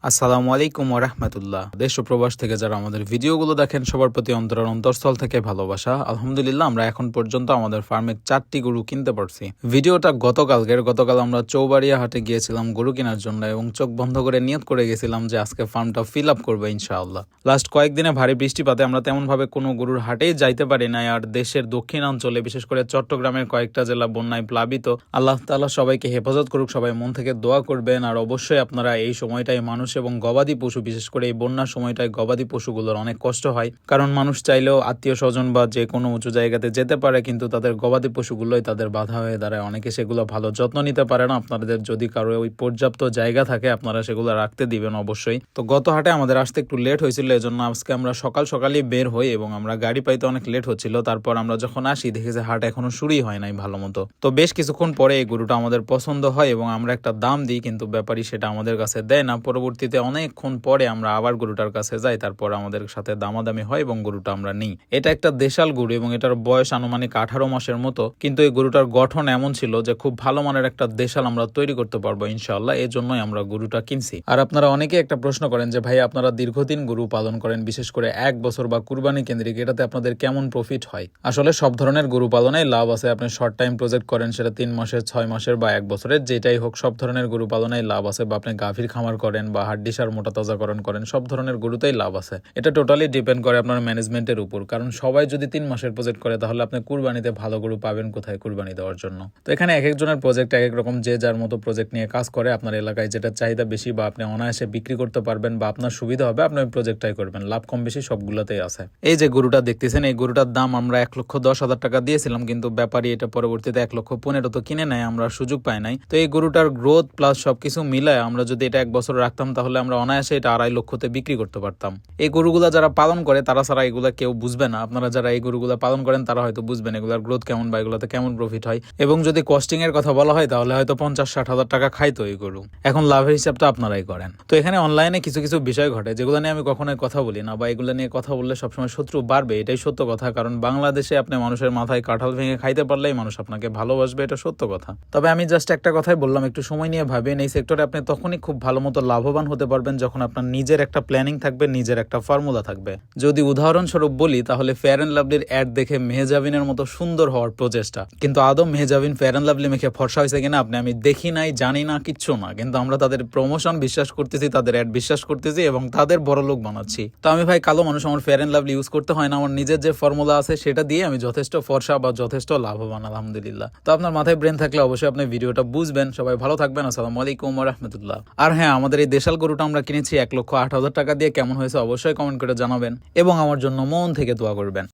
আসসালামু আলাইকুম ওয়া রাহমাতুল্লাহ। দেশ ও প্রবাস থেকে যারা আমাদের ভিডিওগুলো দেখেন সবার প্রতি অন্তরস্থল থেকে ভালোবাসা। আলহামদুলিল্লাহ আমরা এখন পর্যন্ত আমাদের ফার্মে 4টি গরু কিনতে পারছি। ভিডিওটা গতকাল আমরা চৌবাড়িয়া হাটে গিয়েছিলাম গরু কেনার জন্য এবং চোখ বন্ধ করে নিয়ত করে গেছিলাম যে আজকে ফার্মটা ফিল আপ করবো ইনশাআল্লাহ। লাস্ট কয়েকদিনে ভারী বৃষ্টিপাতে আমরা তেমন ভাবে কোনো গরুর হাটেই যাইতে পারি নাই। আর দেশের দক্ষিণাঞ্চলে বিশেষ করে চট্টগ্রামের কয়েকটা জেলা বন্যায় প্লাবিত। আল্লাহ তাআলা সবাইকে হেফাজত করুক, সবাই মন থেকে দোয়া করবেন। আর অবশ্যই আপনারা এই সময়টাই মানুষ এবং গবাদি পশু, বিশেষ করে এই বন্যার সময়টায় গবাদি পশুগুলোর অনেক কষ্ট হয়, কারণ মানুষ চাইলেও আত্মীয় স্বজন বা যে কোনো উঁচু জায়গাতে যেতে পারে, কিন্তু তাদের গবাদি পশুগুলোই তাদের বাধা হয়ে দাঁড়ায়। অনেকে সেগুলো ভালো যত্ন নিতে পারে না। আপনাদের যদি কারো ওই পর্যাপ্ত জায়গা থাকে আপনারা সেগুলো রাখতে দিবেন অবশ্যই। তো গত হাটে আমাদের আসতে একটু লেট হয়েছিল, এজন্য আজকে আমরা সকালই বের হই এবং আমরা গাড়ি পাইতে অনেক লেট হচ্ছিল। তারপর আমরা যখন আসি দেখি যে হাট এখনো শুরুই হয় নাই ভালো মতো। তো বেশ কিছুক্ষণ পরে এই গরুটা আমাদের পছন্দ হয় এবং আমরা একটা দাম দিই, কিন্তু ব্যাপারী সেটা আমাদের কাছে দেয় না। পরবর্তীতে অনেকক্ষণ পরে আমরা আবার গরুটার কাছে যাই, তারপর আমাদের সাথে দামাদামি হয় এবং গরুটা আমরা নিই। এটা একটা দেশাল গরু এবং এটার বয়স আনুমানিক 18 মাসের মতো, কিন্তু এই গরুটার গঠন এমন ছিল যে খুব ভালো মানের একটা দেশাল আমরা তৈরি করতে পারবো ইনশাআল্লাহ। এই জন্যই আমরা গরুটা কিনছি। আর আপনারা অনেকে একটা প্রশ্ন করেন যে ভাই আপনারা দীর্ঘদিন গরু পালন করেন, বিশেষ করে 1 বছর বা কুরবানি কেন্দ্রিক, এটাতে আপনাদের কেমন প্রফিট হয়? আসলে সব ধরনের গরু পালনে লাভ আছে। আপনি শর্ট টাইম প্রজেক্ট করেন, সেটা 3 মাসের, 6 মাসের বা 1 বছরের, যেটাই হোক সব ধরনের গরু পালনে লাভ আছে। বা আপনি গাভীর খামার করেন বা হাড্ডিসার মোটা তাজাকরণ করেন, সব ধরনের গরুতেই লাভ আছে। এটা টোটালি ডিপেন্ড করে আপনার ম্যানেজমেন্টের উপর, কারণ সবাই যদি 3 মাসের প্রজেক্ট করে তাহলে আপনি কুরবানিতে ভালো গরু পাবেন কোথায় কুরবানি দেওয়ার জন্য? তো এখানে এক একজনের প্রজেক্ট এক এক রকম, যে যার মতো প্রজেক্ট নিয়ে কাজ করে। আপনার এলাকায় যেটা চাহিদা বেশি বা আপনি অনায়াসে বিক্রি করতে পারবেন বা আপনার সুবিধা হবে, আপনি ওই প্রজেক্টটাই করবেন। লাভ কম বেশি সবগুলোতেই আছে। এই যে গরুটা দেখতেছেন, এই গরুটার দাম আমরা 1,10,000 টাকা দিয়েছিলাম, কিন্তু ব্যাপারী এটা পরবর্তীতে 1,15,000 তো কিনে নেয়, আমরা সুযোগ পাই নাই। তো এই গরুটার গ্রোথ প্লাস সবকিছু মিলায় আমরা যদি এটা 1 বছর রাখতাম তাহলে আমরা অনায়াসে এটা 2.5 লক্ষতে বিক্রি করতে পারতাম। এই গরুগুলা যারা পালন করে তারা ছাড়া এগুলা কেউ বুঝবে না। আপনারা যারা এই গরুগুলা পালন করেন তারা হয়তো বুঝবেন এগুলার গ্রোথ কেমন বা এগুলাতে কেমন প্রফিট হয়। এবং যদি কস্টিং এর কথা বলা হয় তাহলে হয়তো 50-60 হাজার টাকা খাইতো এই গরু। এখন লাভের হিসাবটা আপনারাই করেন। তো এখানে অনলাইনে কিছু বিষয় ঘটে যেগুলো নিয়ে আমি কখনোই কথা বলি না, বা এগুলো নিয়ে কথা বললে সবসময় শত্রু বাড়বে, এটাই সত্য কথা। কারণ বাংলাদেশে আপনি মানুষের মাথায় কাঁঠাল ভেঙে খাইতে পারলেই মানুষ আপনাকে ভালোবাসবে, এটা সত্য কথা। তবে আমি জাস্ট একটা কথাই বললাম, একটু সময় নিয়ে ভাবেন। এই সেক্টরে আপনি তখনই খুব ভালো মতো লাভবান হতে পারবেন যখন আপনার নিজের একটা প্ল্যানিং থাকবে, নিজের একটা ফর্মুলা থাকবে। যদি উদাহরণস্বরূপ বলি তাহলে ফেয়ার অ্যান্ড লাভলির অ্যাড দেখে মেহজাবিনের মতো সুন্দর হওয়ার প্রচেষ্টা, কিন্তু আদৌ মেহজাবিন ফেয়ার অ্যান্ড লাভলি মেখে ফর্সা হয়েছে কিনা আমি দেখি নাই, জানি না, কিচ্ছু না। কিন্তু আমরা তাদের প্রমোশন বিশ্বাস করতেছি, তাদের অ্যাড বিশ্বাস করতেছি এবং তাদের বড় লোক বানাচ্ছি। তো আমি ভাই কালো মানুষ, আমার ফেয়ার অ্যান্ড লাভলি ইউজ করতে হয় না। আমার নিজের যে ফর্মুলা আছে সেটা দিয়ে আমি যথেষ্ট ফর্সা বা যথেষ্ট লাভবান আলহামদুলিল্লাহ। তো আপনার মাথায় ব্রেন থাকলে অবশ্যই আপনি ভিডিওটা বুঝবেন। সবাই ভালো থাকবেন। আসসালামু আলাইকুম ওয়া রাহমাতুল্লাহ। আর হ্যাঁ, আমাদের এই দেশাল গরুটা আমরা কিনেছি 1,08,000 টাকা দিয়ে। কেমন হয়েছে অবশ্যই কমেন্ট করে জানাবেন এবং আমার জন্য মন থেকে দোয়া করবেন।